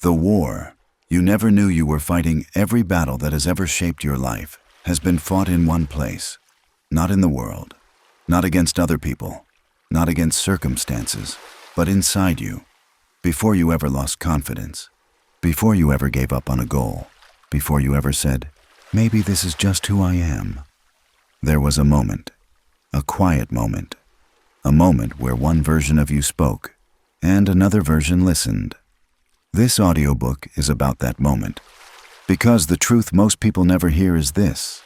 The war you never knew you were fighting, every battle that has ever shaped your life, has been fought in one place. Not in the world, not against other people, not against circumstances, but inside you. Before you ever lost confidence, before you ever gave up on a goal, before you ever said, maybe this is just who I am. There was a moment, a quiet moment, a moment where one version of you spoke and another version listened. This audiobook is about that moment, because the truth most people never hear is this: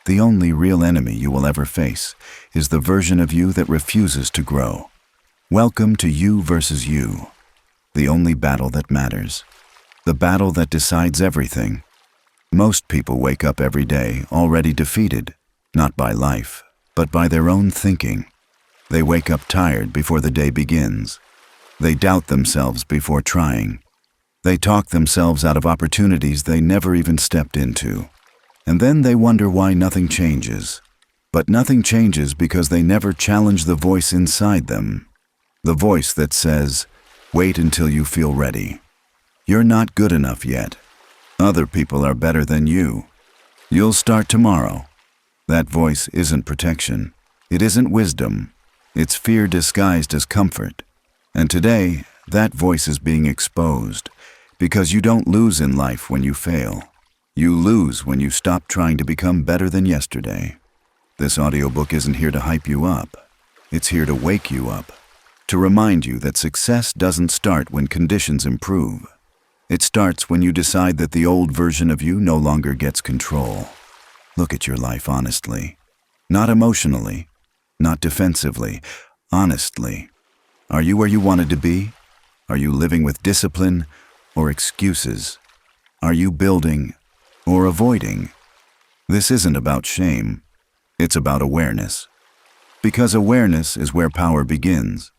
the only real enemy you will ever face is the version of you that refuses to grow. Welcome to You versus You, the only battle that matters, the battle that decides everything. Most people wake up every day already defeated, not by life, but by their own thinking. They wake up tired before the day begins. They doubt themselves before trying. They talk themselves out of opportunities they never even stepped into. And then they wonder why nothing changes. But nothing changes because they never challenge the voice inside them. The voice that says, wait until you feel ready. You're not good enough yet. Other people are better than you. You'll start tomorrow. That voice isn't protection. It isn't wisdom. It's fear disguised as comfort. And today, that voice is being exposed. Because you don't lose in life when you fail. You lose when you stop trying to become better than yesterday. This audiobook isn't here to hype you up. It's here to wake you up. To remind you that success doesn't start when conditions improve. It starts when you decide that the old version of you no longer gets control. Look at your life honestly. Not emotionally. Not defensively. Honestly. Are you where you wanted to be? Are you living with discipline or excuses? Are you building or avoiding? This isn't about shame. It's about awareness. Because awareness is where power begins.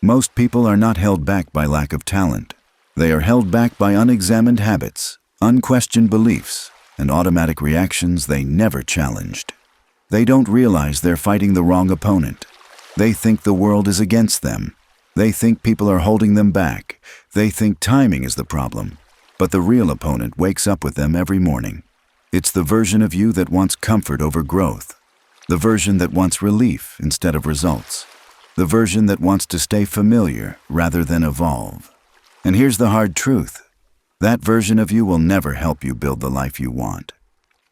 Most people are not held back by lack of talent. They are held back by unexamined habits, unquestioned beliefs, and automatic reactions they never challenged. They don't realize they're fighting the wrong opponent. They think the world is against them. They think people are holding them back. They think timing is the problem. But the real opponent wakes up with them every morning. It's the version of you that wants comfort over growth. The version that wants relief instead of results. The version that wants to stay familiar rather than evolve. And here's the hard truth. That version of you will never help you build the life you want.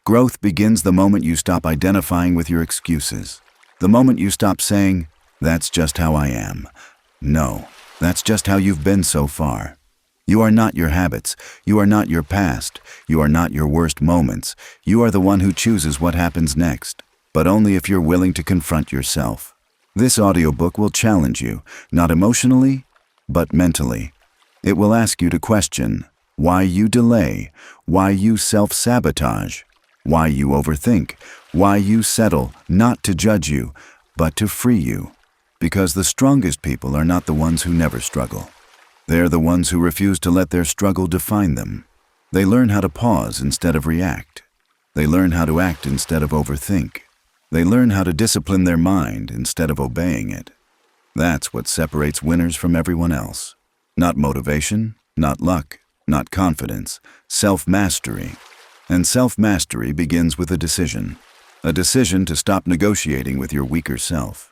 Growth begins the moment you stop identifying with your excuses. The moment you stop saying, that's just how I am. No, that's just how you've been so far. You are not your habits. You are not your past. You are not your worst moments. You are the one who chooses what happens next, but only if you're willing to confront yourself. This audiobook will challenge you, not emotionally, but mentally. It will ask you to question why you delay, why you self-sabotage, why you overthink, why you settle not to judge you, but to free you. Because the strongest people are not the ones who never struggle. They're the ones who refuse to let their struggle define them. They learn how to pause instead of react. They learn how to act instead of overthink. They learn how to discipline their mind instead of obeying it. That's what separates winners from everyone else. Not motivation, not luck, not confidence, self-mastery. And self-mastery begins with a decision. A decision to stop negotiating with your weaker self.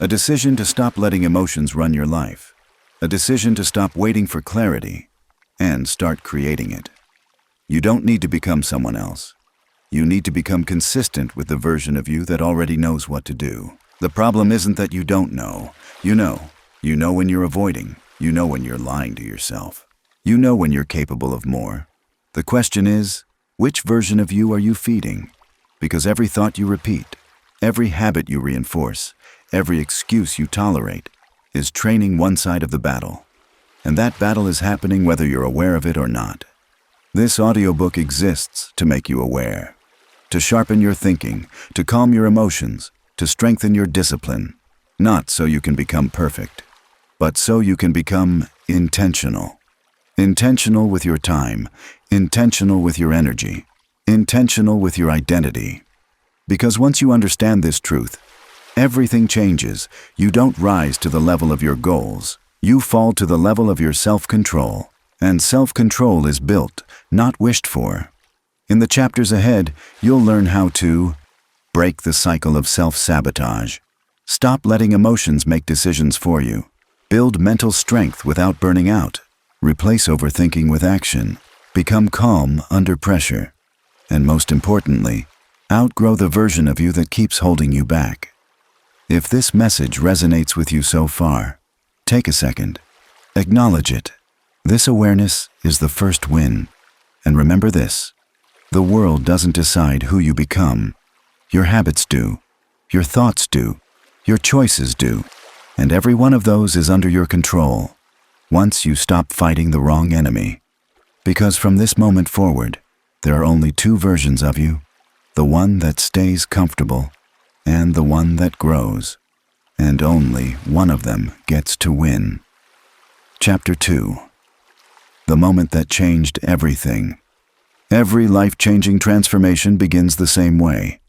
A decision to stop letting emotions run your life. A decision to stop waiting for clarity and start creating it. You don't need to become someone else. You need to become consistent with the version of you that already knows what to do. The problem isn't that you don't know. You know. You know when you're avoiding. You know when you're lying to yourself. You know when you're capable of more. The question is, which version of you are you feeding? Because every thought you repeat, every habit you reinforce, every excuse you tolerate is training one side of the battle. And that battle is happening whether you're aware of it or not. This audiobook exists to make you aware, to sharpen your thinking, to calm your emotions, to strengthen your discipline, not so you can become perfect, but so you can become intentional. Intentional with your time, intentional with your energy, intentional with your identity. Because once you understand this truth, everything changes. You don't rise to the level of your goals. You fall to the level of your self-control. And self-control is built, not wished for. In the chapters ahead, you'll learn how to break the cycle of self-sabotage. Stop letting emotions make decisions for you. Build mental strength without burning out. Replace overthinking with action. Become calm under pressure. And most importantly, outgrow the version of you that keeps holding you back. If this message resonates with you so far, take a second. Acknowledge it. This awareness is the first win. And remember this: the world doesn't decide who you become. Your habits do. Your thoughts do. Your choices do. And every one of those is under your control, once you stop fighting the wrong enemy. Because from this moment forward, there are only two versions of you: the one that stays comfortable and the one that grows. And only one of them gets to win. Chapter 2. The moment that changed everything. Every life-changing transformation begins the same way.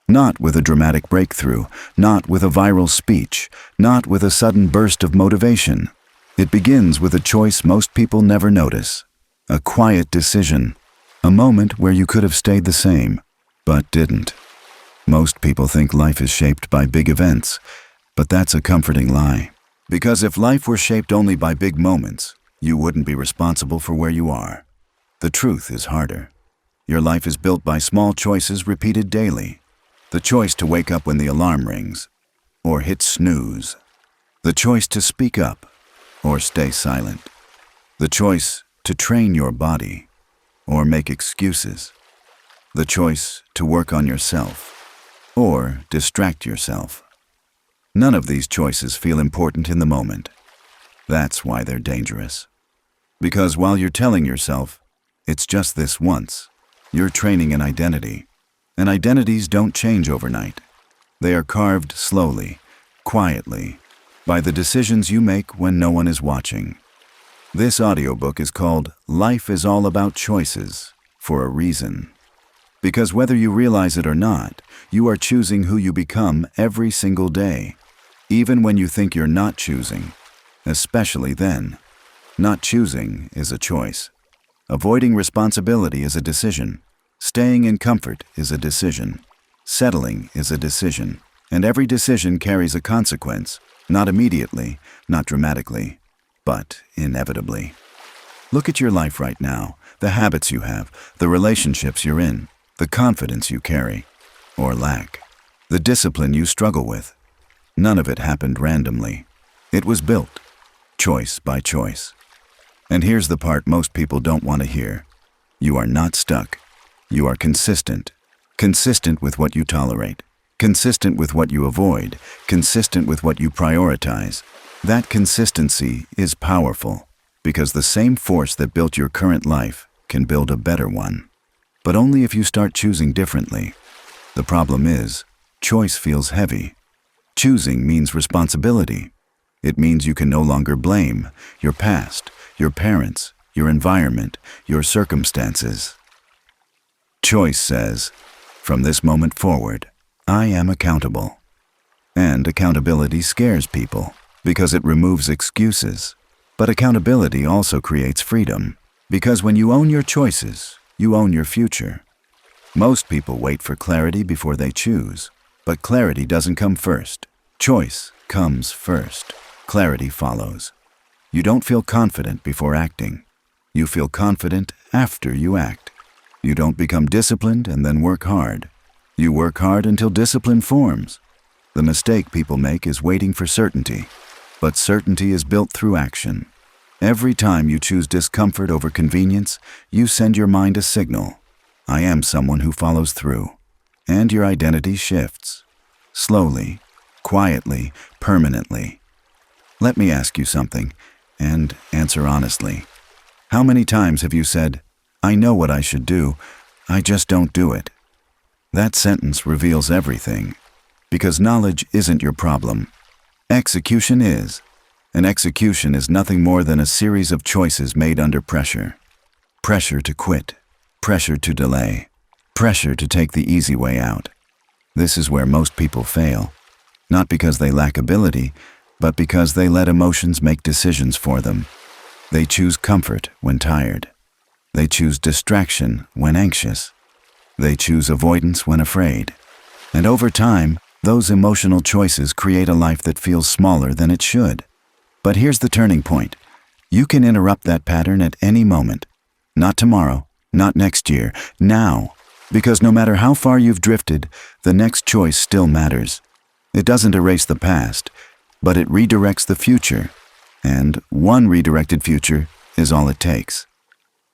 Not with a dramatic breakthrough, not with a viral speech, not with a sudden burst of motivation. It begins with a choice most people never notice. A quiet decision. A moment where you could have stayed the same, but didn't. Most people think life is shaped by big events, but that's a comforting lie. Because if life were shaped only by big moments, you wouldn't be responsible for where you are. The truth is harder. Your life is built by small choices repeated daily. The choice to wake up when the alarm rings, or hit snooze. The choice to speak up, or stay silent. The choice to train your body, or make excuses. The choice to work on yourself, or distract yourself. None of these choices feel important in the moment. That's why they're dangerous. Because while you're telling yourself, it's just this once, you're training an identity. And identities don't change overnight. They are carved slowly, quietly, by the decisions you make when no one is watching. This audiobook is called Life is All About Choices for a reason. Because whether you realize it or not, you are choosing who you become every single day, even when you think you're not choosing, especially then. Not choosing is a choice. Avoiding responsibility is a decision. Staying in comfort is a decision. Settling is a decision. And every decision carries a consequence, not immediately, not dramatically, but inevitably. Look at your life right now, the habits you have, the relationships you're in, the confidence you carry, or lack, the discipline you struggle with. None of it happened randomly. It was built, choice by choice. And here's the part most people don't want to hear. You are not stuck. You are consistent. Consistent with what you tolerate. Consistent with what you avoid. Consistent with what you prioritize. That consistency is powerful, because the same force that built your current life can build a better one. But only if you start choosing differently. The problem is, choice feels heavy. Choosing means responsibility. It means you can no longer blame your past, your parents, your environment, your circumstances. Choice says, from this moment forward, I am accountable. And accountability scares people, because it removes excuses. But accountability also creates freedom, because when you own your choices, you own your future. Most people wait for clarity before they choose, but clarity doesn't come first. Choice comes first. Clarity follows. You don't feel confident before acting. You feel confident after you act. You don't become disciplined and then work hard. You work hard until discipline forms. The mistake people make is waiting for certainty, but certainty is built through action. Every time you choose discomfort over convenience, you send your mind a signal. I am someone who follows through. And your identity shifts. Slowly, quietly, permanently. Let me ask you something, and answer honestly. How many times have you said, I know what I should do, I just don't do it? That sentence reveals everything, because knowledge isn't your problem. Execution is. And execution is nothing more than a series of choices made under pressure. Pressure to quit. Pressure to delay. Pressure to take the easy way out. This is where most people fail. Not because they lack ability, but because they let emotions make decisions for them. They choose comfort when tired. They choose distraction when anxious. They choose avoidance when afraid. And over time, those emotional choices create a life that feels smaller than it should. But here's the turning point. You can interrupt that pattern at any moment. Not tomorrow, not next year, now. Because no matter how far you've drifted, the next choice still matters. It doesn't erase the past, but it redirects the future. And one redirected future is all it takes.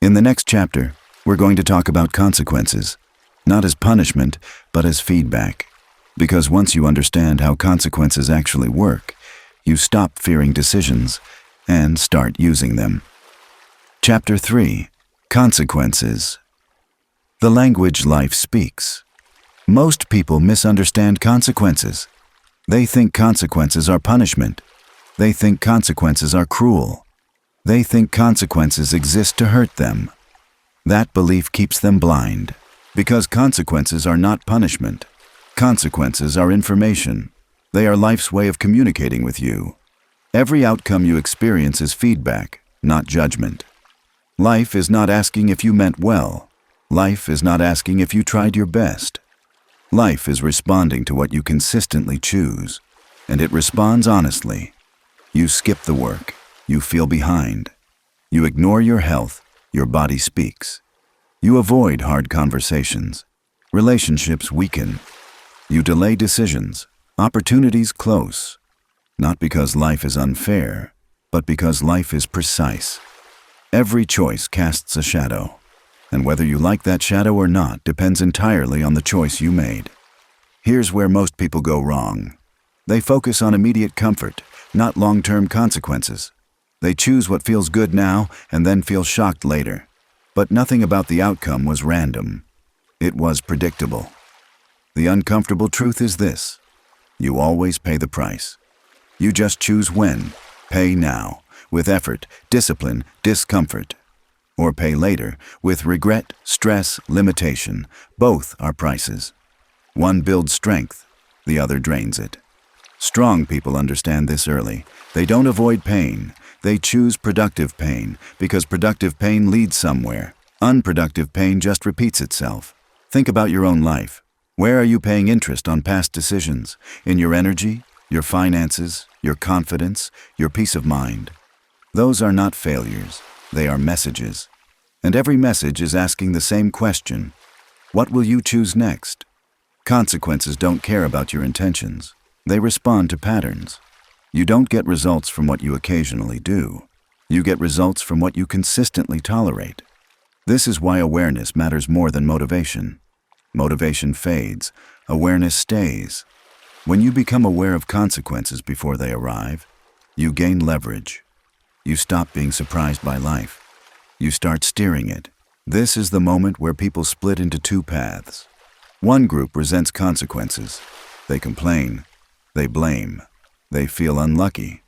In the next chapter, we're going to talk about consequences, not as punishment, but as feedback. Because once you understand how consequences actually work, you stop fearing decisions and start using them. Chapter 3. Consequences. The language life speaks. Most people misunderstand consequences. They think consequences are punishment. They think consequences are cruel. They think consequences exist to hurt them. That belief keeps them blind, because consequences are not punishment. Consequences are information. They are life's way of communicating with you. Every outcome you experience is feedback, not judgment. Life is not asking if you meant well. Life is not asking if you tried your best. Life is responding to what you consistently choose, and it responds honestly. You skip the work. You feel behind. You ignore your health. Your body speaks. You avoid hard conversations. Relationships weaken. You delay decisions. Opportunities close. Not because life is unfair, but because life is precise. Every choice casts a shadow, and whether you like that shadow or not depends entirely on the choice you made. Here's where most people go wrong. They focus on immediate comfort, not long-term consequences. They choose what feels good now and then feel shocked later. But nothing about the outcome was random. It was predictable. The uncomfortable truth is this: you always pay the price. You just choose when. Pay now, with effort, discipline, discomfort. Or pay later, with regret, stress, limitation. Both are prices. One builds strength, the other drains it. Strong people understand this early. They don't avoid pain. They choose productive pain, because productive pain leads somewhere. Unproductive pain just repeats itself. Think about your own life. Where are you paying interest on past decisions? In your energy, your finances, your confidence, your peace of mind? Those are not failures. They are messages. And every message is asking the same question: what will you choose next? Consequences don't care about your intentions. They respond to patterns. You don't get results from what you occasionally do. You get results from what you consistently tolerate. This is why awareness matters more than motivation. Motivation fades. Awareness stays. When you become aware of consequences before they arrive, you gain leverage. You stop being surprised by life. You start steering it. This is the moment where people split into two paths. One group resents consequences. They complain. They blame. They feel unlucky.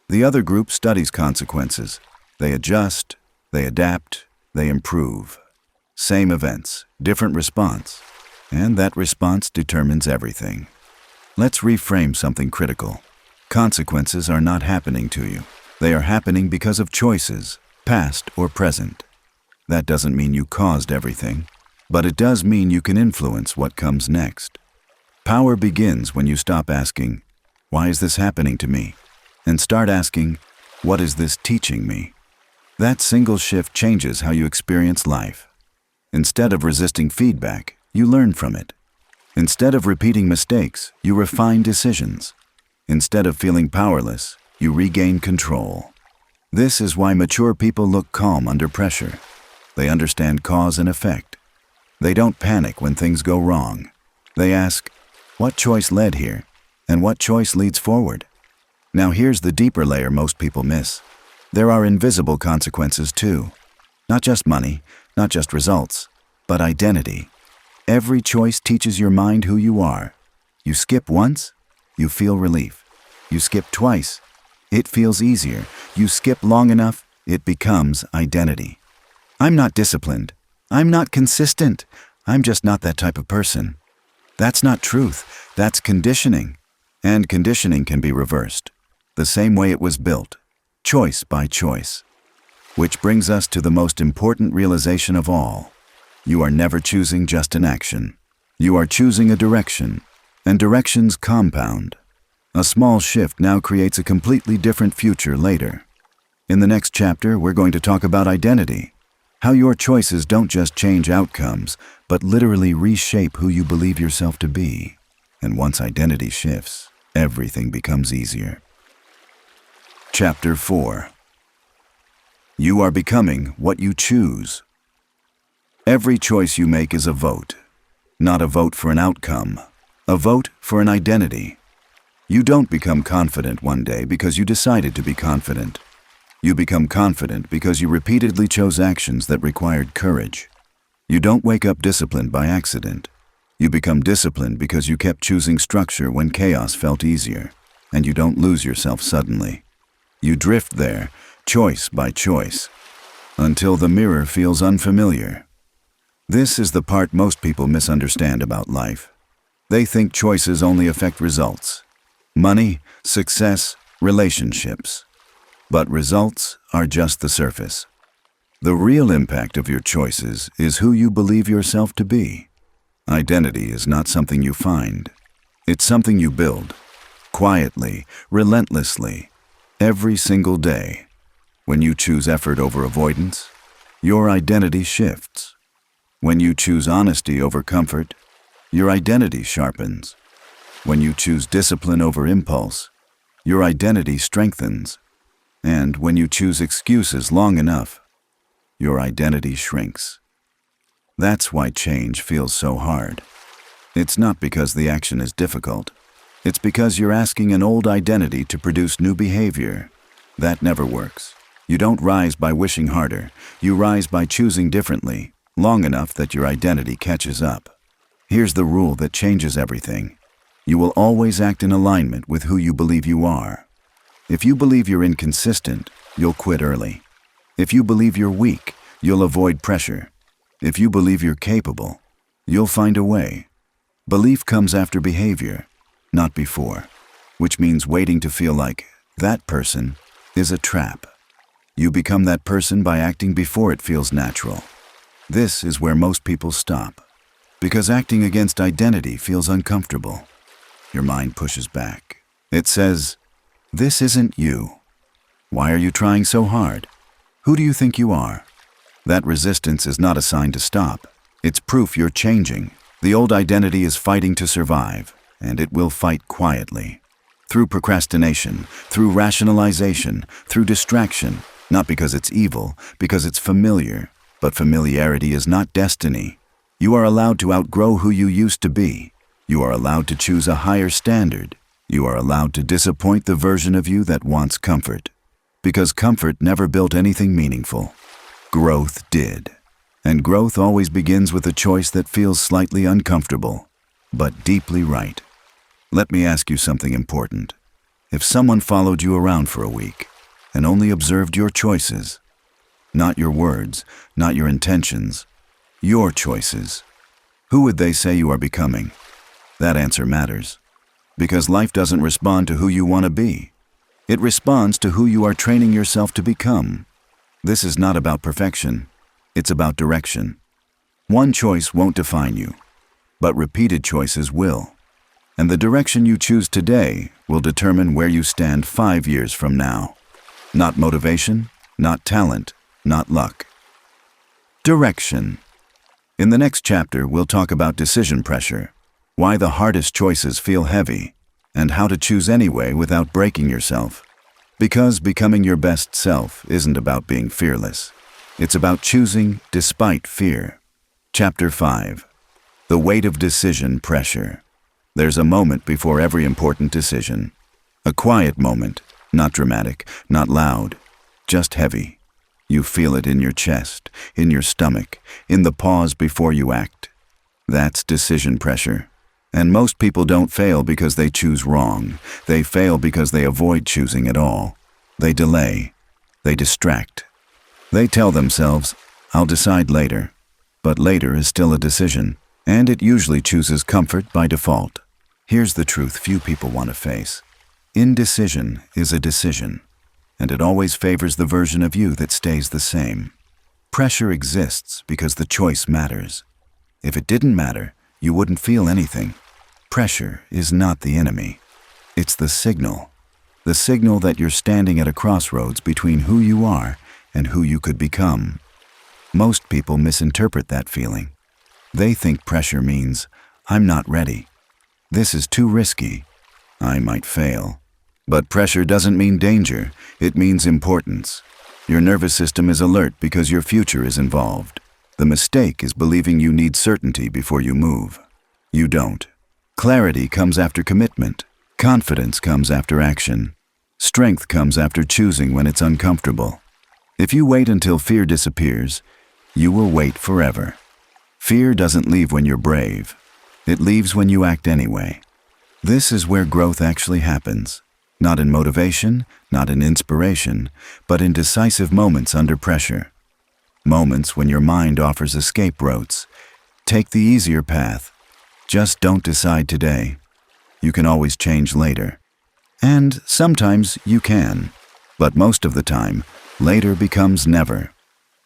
The other group studies consequences. They adjust. They adapt. They improve. Same events, different response. And that response determines everything. Let's reframe something critical. Consequences are not happening to you. They are happening because of choices, past or present. That doesn't mean you caused everything, but it does mean you can influence what comes next. Power begins when you stop asking, "Why is this happening to me?" and start asking, "What is this teaching me?" That single shift changes how you experience life. Instead of resisting feedback, you learn from it. Instead of repeating mistakes, you refine decisions. Instead of feeling powerless, you regain control. This is why mature people look calm under pressure. They understand cause and effect. They don't panic when things go wrong. They ask, what choice led here, and what choice leads forward? Now here's the deeper layer most people miss. There are invisible consequences too. Not just money, not just results, but identity. Every choice teaches your mind who you are. You skip once, you feel relief. You skip twice, it feels easier. You skip long enough, it becomes identity. I'm not disciplined. I'm not consistent. I'm just not that type of person. That's not truth. That's conditioning. And conditioning can be reversed. The same way it was built. Choice by choice. Which brings us to the most important realization of all. You are never choosing just an action. You are choosing a direction, and directions compound. A small shift now creates a completely different future later. In the next chapter, we're going to talk about identity, how your choices don't just change outcomes, but literally reshape who you believe yourself to be. And once identity shifts, everything becomes easier. Chapter 4. You are becoming what you choose. Every choice you make is a vote. Not a vote for an outcome, a vote for an identity. You don't become confident one day because you decided to be confident. You become confident because you repeatedly chose actions that required courage. You don't wake up disciplined by accident. You become disciplined because you kept choosing structure when chaos felt easier, and you don't lose yourself suddenly. You drift there, choice by choice, until the mirror feels unfamiliar. This is the part most people misunderstand about life. They think choices only affect results. Money, success, relationships. But results are just the surface. The real impact of your choices is who you believe yourself to be. Identity is not something you find. It's something you build, quietly, relentlessly, every single day. When you choose effort over avoidance, your identity shifts. When you choose honesty over comfort, your identity sharpens. When you choose discipline over impulse, your identity strengthens. And when you choose excuses long enough, your identity shrinks. That's why change feels so hard. It's not because the action is difficult. It's because you're asking an old identity to produce new behavior. That never works. You don't rise by wishing harder. You rise by choosing differently, long enough that your identity catches up. Here's the rule that changes everything. You will always act in alignment with who you believe you are. If you believe you're inconsistent, you'll quit early. If you believe you're weak, you'll avoid pressure. If you believe you're capable, you'll find a way. Belief comes after behavior, not before, which means waiting to feel like that person is a trap. You become that person by acting before it feels natural. This is where most people stop, because acting against identity feels uncomfortable. Your mind pushes back. It says, "This isn't you. Why are you trying so hard? Who do you think you are?" That resistance is not a sign to stop. It's proof you're changing. The old identity is fighting to survive, and it will fight quietly. Through procrastination, through rationalization, through distraction, not because it's evil, because it's familiar. But familiarity is not destiny. You are allowed to outgrow who you used to be. You are allowed to choose a higher standard. You are allowed to disappoint the version of you that wants comfort. Because comfort never built anything meaningful. Growth did. And growth always begins with a choice that feels slightly uncomfortable, but deeply right. Let me ask you something important. If someone followed you around for a week and only observed your choices, not your words, not your intentions, your choices, who would they say you are becoming? That answer matters. Because life doesn't respond to who you want to be. It responds to who you are training yourself to become. This is not about perfection. It's about direction. One choice won't define you, but repeated choices will. And the direction you choose today will determine where you stand 5 years from now. Not motivation, not talent, not luck. Direction. In the next chapter, we'll talk about decision pressure, why the hardest choices feel heavy, and how to choose anyway without breaking yourself. Because becoming your best self isn't about being fearless. It's about choosing despite fear. Chapter 5. The weight of decision pressure. There's a moment before every important decision. A quiet moment, not dramatic, not loud, just heavy. You feel it in your chest, in your stomach, in the pause before you act. That's decision pressure. And most people don't fail because they choose wrong. They fail because they avoid choosing at all. They delay. They distract. They tell themselves, "I'll decide later." But later is still a decision, and it usually chooses comfort by default. Here's the truth few people want to face. Indecision is a decision. and it always favors the version of you that stays the same. Pressure exists because the choice matters. If it didn't matter, you wouldn't feel anything. Pressure is not the enemy. It's the signal that you're standing at a crossroads between who you are and who you could become. Most people misinterpret that feeling. They think pressure means, I'm not ready. This is too risky. I might fail. But pressure doesn't mean danger. It means importance. Your nervous system is alert because your future is involved. The mistake is believing you need certainty before you move. You don't. Clarity comes after commitment. Confidence comes after action. Strength comes after choosing when it's uncomfortable. If you wait until fear disappears, you will wait forever. Fear doesn't leave when you're brave. It leaves when you act anyway. This is where growth actually happens. Not in motivation, not in inspiration, but in decisive moments under pressure. Moments when your mind offers escape routes. Take the easier path. Just don't decide today. You can always change later. And sometimes you can. But most of the time, later becomes never.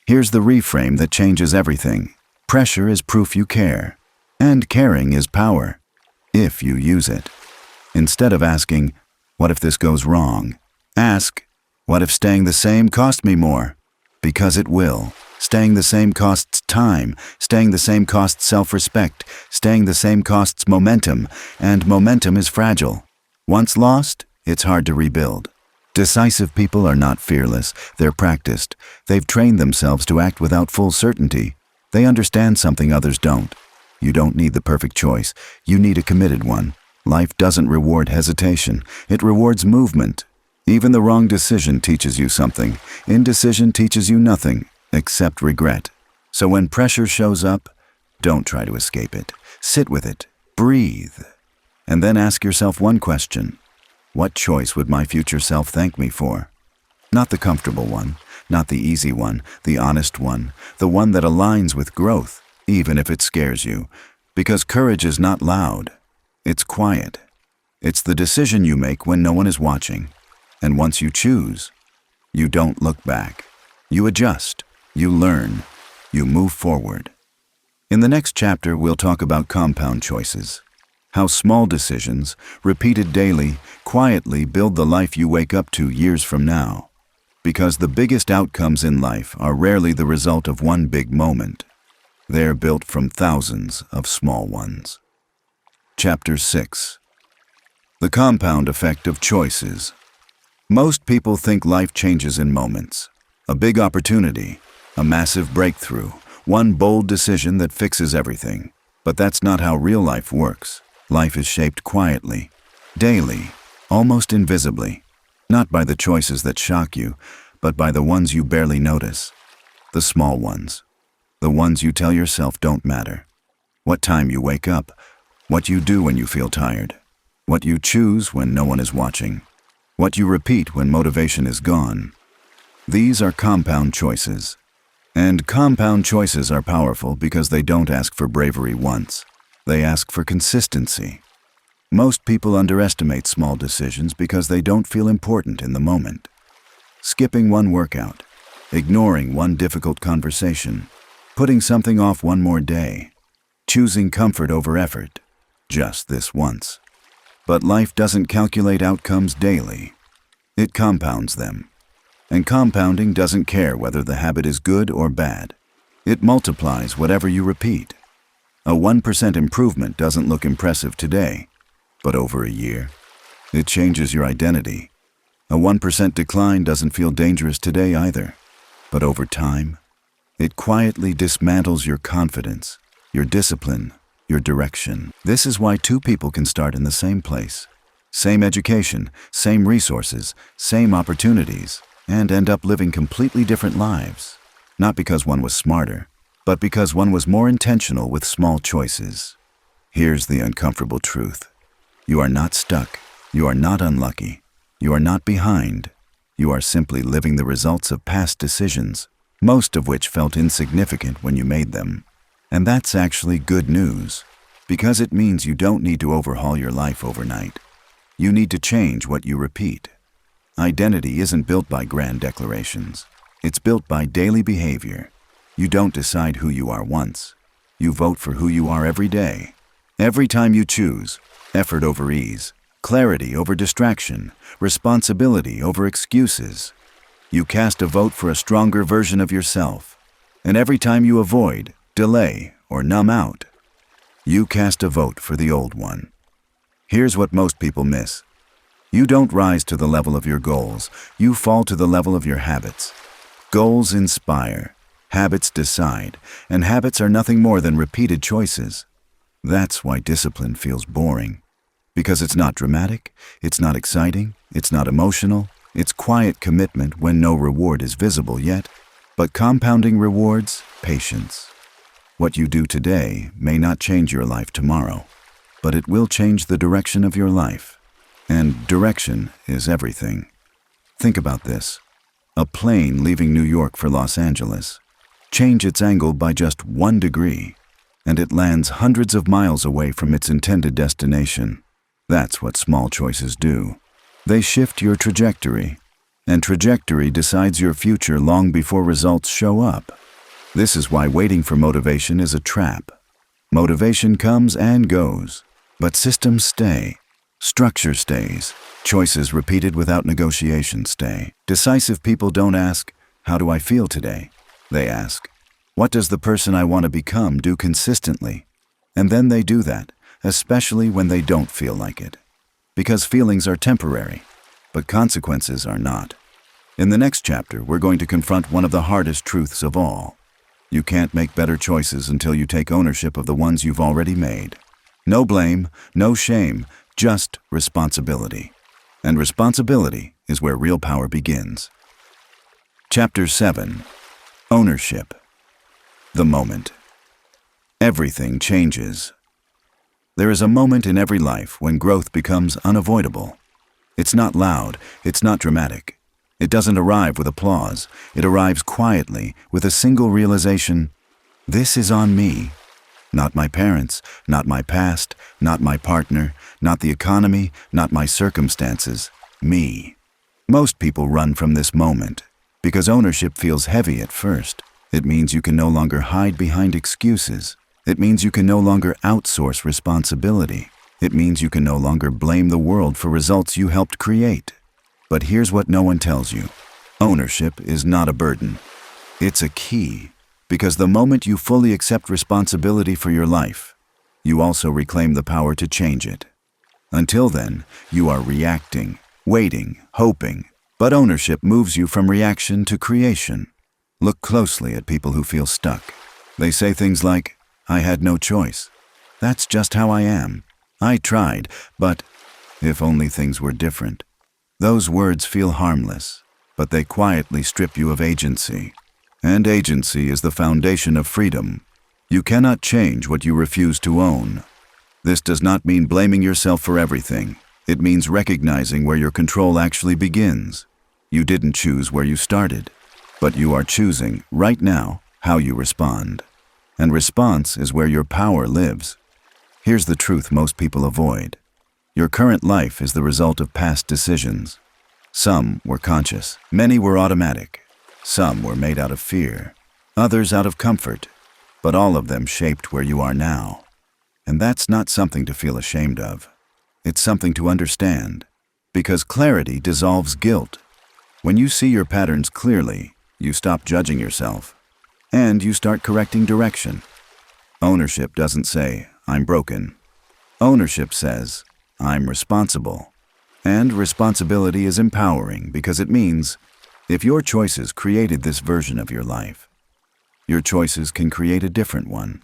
Here's the reframe that changes everything. Pressure is proof you care. And caring is power. If you use it. Instead of asking, what if this goes wrong? Ask, what if staying the same cost me more? Because it will. Staying the same costs time. Staying the same costs self-respect. Staying the same costs momentum. And momentum is fragile. Once lost, it's hard to rebuild. Decisive people are not fearless. They're practiced. They've trained themselves to act without full certainty. They understand something others don't. You don't need the perfect choice. You need a committed one. Life doesn't reward hesitation. It rewards movement. Even the wrong decision teaches you something. Indecision teaches you nothing, except regret. So when pressure shows up, don't try to escape it. Sit with it. Breathe. And then ask yourself one question. What choice would my future self thank me for? Not the comfortable one, not the easy one, the honest one, the one that aligns with growth, even if it scares you. Because courage is not loud. It's quiet. It's the decision you make when no one is watching. And once you choose, you don't look back. You adjust. You learn. You move forward. In the next chapter, we'll talk about compound choices. How small decisions, repeated daily, quietly build the life you wake up to years from now. Because the biggest outcomes in life are rarely the result of one big moment. They're built from thousands of small ones. Chapter 6. The compound effect of choices. Most people think life changes in moments. A big opportunity, a massive breakthrough, one bold decision that fixes everything. But that's not how real life works. Life is shaped quietly, daily, almost invisibly. Not by the choices that shock you, but by the ones you barely notice. The small ones. The ones you tell yourself don't matter. What time you wake up. What you do when you feel tired. What you choose when no one is watching. What you repeat when motivation is gone. These are compound choices. And compound choices are powerful because they don't ask for bravery once. They ask for consistency. Most people underestimate small decisions because they don't feel important in the moment. Skipping one workout, ignoring one difficult conversation, putting something off one more day, choosing comfort over effort, just this once. But life doesn't calculate outcomes daily. It compounds them. And compounding doesn't care whether the habit is good or bad. It multiplies whatever you repeat. A 1% improvement doesn't look impressive today, but over a year, it changes your identity. A 1% decline doesn't feel dangerous today either, but over time, it quietly dismantles your confidence, your discipline, your direction. This is why two people can start in the same place. Same education, same resources, same opportunities, and end up living completely different lives. Not because one was smarter, but because one was more intentional with small choices. Here's the uncomfortable truth. You are not stuck. You are not unlucky. You are not behind. You are simply living the results of past decisions, most of which felt insignificant when you made them. And that's actually good news, because it means you don't need to overhaul your life overnight. You need to change what you repeat. Identity isn't built by grand declarations. It's built by daily behavior. You don't decide who you are once. You vote for who you are every day. Every time you choose effort over ease, clarity over distraction, responsibility over excuses, you cast a vote for a stronger version of yourself. And every time you avoid, delay, or numb out, you cast a vote for the old one. Here's what most people miss. You don't rise to the level of your goals. You fall to the level of your habits. Goals inspire, habits decide, and habits are nothing more than repeated choices. That's why discipline feels boring. Because it's not dramatic, it's not exciting, it's not emotional, it's quiet commitment when no reward is visible yet. But compounding rewards, patience. What you do today may not change your life tomorrow, but it will change the direction of your life. And direction is everything. Think about this. A plane leaving New York for Los Angeles. Change its angle by just 1 degree, and it lands hundreds of miles away from its intended destination. That's what small choices do. They shift your trajectory, and trajectory decides your future long before results show up. This is why waiting for motivation is a trap. Motivation comes and goes, but systems stay. Structure stays. Choices repeated without negotiation stay. Decisive people don't ask, "How do I feel today?" They ask, "What does the person I want to become do consistently?" And then they do that, especially when they don't feel like it. Because feelings are temporary, but consequences are not. In the next chapter, we're going to confront one of the hardest truths of all. You can't make better choices until you take ownership of the ones you've already made. No blame, no shame, just responsibility. And responsibility is where real power begins. Chapter 7. Ownership. The moment. Everything changes. There is a moment in every life when growth becomes unavoidable. It's not loud, it's not dramatic. It doesn't arrive with applause. It arrives quietly with a single realization: this is on me. Not my parents, not my past, not my partner, not the economy, not my circumstances. Me. Most people run from this moment because ownership feels heavy at first. It means you can no longer hide behind excuses. It means you can no longer outsource responsibility. It means you can no longer blame the world for results you helped create. But here's what no one tells you. Ownership is not a burden. It's a key. Because the moment you fully accept responsibility for your life, you also reclaim the power to change it. Until then, you are reacting, waiting, hoping. But ownership moves you from reaction to creation. Look closely at people who feel stuck. They say things like, "I had no choice. That's just how I am. I tried, but if only things were different." Those words feel harmless, but they quietly strip you of agency. And agency is the foundation of freedom. You cannot change what you refuse to own. This does not mean blaming yourself for everything. It means recognizing where your control actually begins. You didn't choose where you started, but you are choosing, right now, how you respond. And response is where your power lives. Here's the truth most people avoid. Your current life is the result of past decisions. Some were conscious, many were automatic. Some were made out of fear, others out of comfort, but all of them shaped where you are now. And that's not something to feel ashamed of. It's something to understand, because clarity dissolves guilt. When you see your patterns clearly, you stop judging yourself, and you start correcting direction. Ownership doesn't say, "I'm broken." Ownership says, "I'm responsible." And responsibility is empowering because it means if your choices created this version of your life, your choices can create a different one.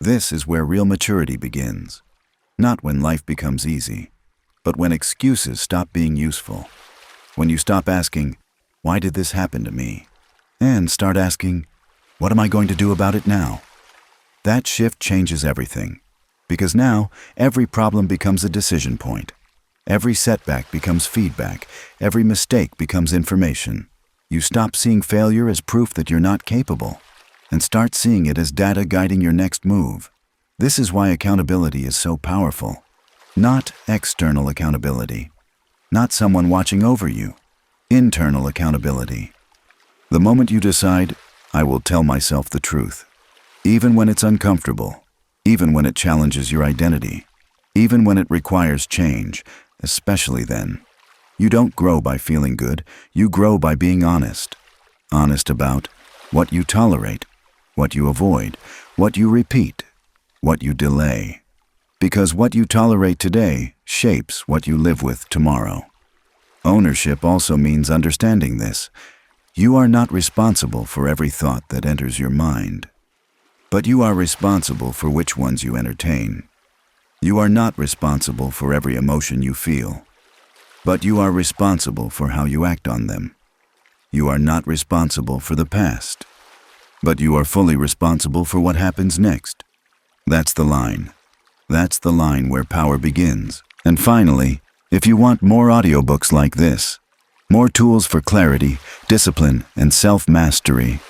This is where real maturity begins. Not when life becomes easy, but when excuses stop being useful. When you stop asking, "Why did this happen to me?" and start asking, "What am I going to do about it now?" That shift changes everything, because now every problem becomes a decision point. Every setback becomes feedback. Every mistake becomes information. You stop seeing failure as proof that you're not capable and start seeing it as data guiding your next move. This is why accountability is so powerful. Not external accountability. Not someone watching over you, internal accountability. The moment you decide, I will tell myself the truth, even when it's uncomfortable, even when it challenges your identity, even when it requires change, especially then. You don't grow by feeling good, you grow by being honest. Honest about what you tolerate, what you avoid, what you repeat, what you delay. Because what you tolerate today shapes what you live with tomorrow. Ownership also means understanding this. You are not responsible for every thought that enters your mind, but you are responsible for which ones you entertain. You are not responsible for every emotion you feel, but you are responsible for how you act on them. You are not responsible for the past, but you are fully responsible for what happens next. That's the line. That's the line where power begins. And finally, if you want more audiobooks like this, more tools for clarity, discipline, and self-mastery,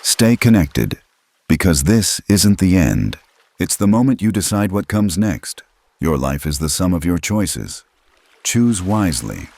stay connected, because this isn't the end. It's the moment you decide what comes next. Your life is the sum of your choices. Choose wisely.